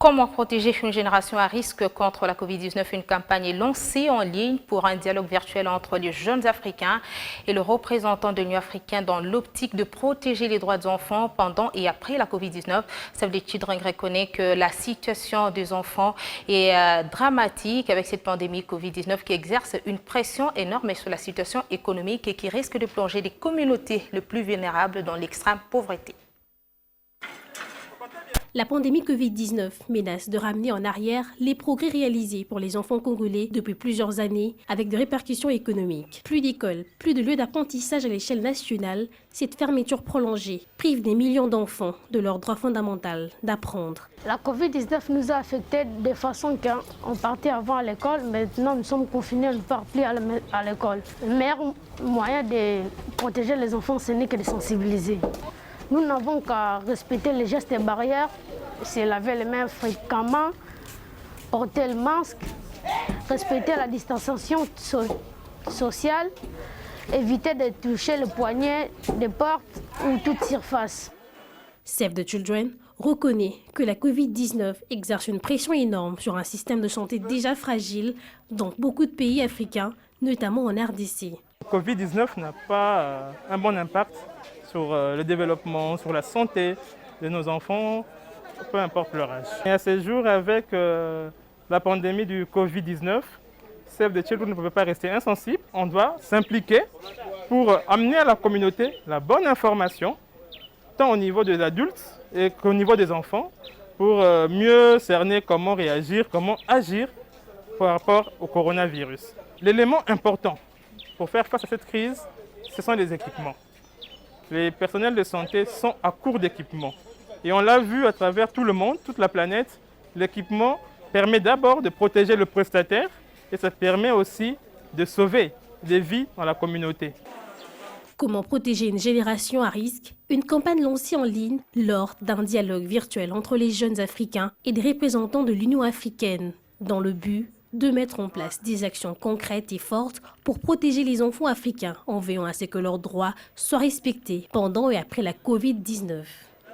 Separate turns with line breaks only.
Comment protéger une génération à risque contre la Covid-19? Une campagne est lancée en ligne pour un dialogue virtuel entre les jeunes Africains et le représentant de l'Union africaine dans l'optique de protéger les droits des enfants pendant et après la Covid-19. Save the Children reconnaît que la situation des enfants est dramatique avec cette pandémie Covid-19 qui exerce une pression énorme sur la situation économique et qui risque de plonger les communautés les plus vulnérables dans l'extrême pauvreté.
La pandémie Covid-19 menace de ramener en arrière les progrès réalisés pour les enfants congolais depuis plusieurs années avec des répercussions économiques. Plus d'écoles, plus de lieux d'apprentissage à l'échelle nationale, cette fermeture prolongée prive des millions d'enfants de leur droit fondamental d'apprendre.
La Covid-19 nous a affectés de façon qu'on partait avant à l'école, maintenant nous sommes confinés, on ne part plus à l'école. Le meilleur moyen de protéger les enfants, ce n'est que de sensibiliser. Nous n'avons qu'à respecter les gestes et barrières, c'est laver les mains fréquemment, porter le masque, respecter la distanciation sociale, éviter de toucher le poignet des portes ou toute surface.
Save the Children reconnaît que la Covid-19 exerce une pression énorme sur un système de santé déjà fragile dans beaucoup de pays africains, notamment en RDC.
La Covid-19 n'a pas un bon impact sur le développement, sur la santé de nos enfants, peu importe leur âge. Et à ce jour, avec la pandémie du Covid-19, Save the Children ne peut pas rester insensible. On doit s'impliquer pour amener à la communauté la bonne information, tant au niveau des adultes et qu'au niveau des enfants, pour mieux cerner comment réagir, comment agir par rapport au coronavirus. L'élément important pour faire face à cette crise, ce sont les équipements. Les personnels de santé sont à court d'équipement. Et on l'a vu à travers tout le monde, toute la planète, l'équipement permet d'abord de protéger le prestataire et ça permet aussi de sauver des vies dans la communauté.
Comment protéger une génération à risque? Une campagne lancée en ligne lors d'un dialogue virtuel entre les jeunes Africains et des représentants de l'Union africaine, dans le but de mettre en place des actions concrètes et fortes pour protéger les enfants africains en veillant à ce que leurs droits soient respectés pendant et après la Covid-19.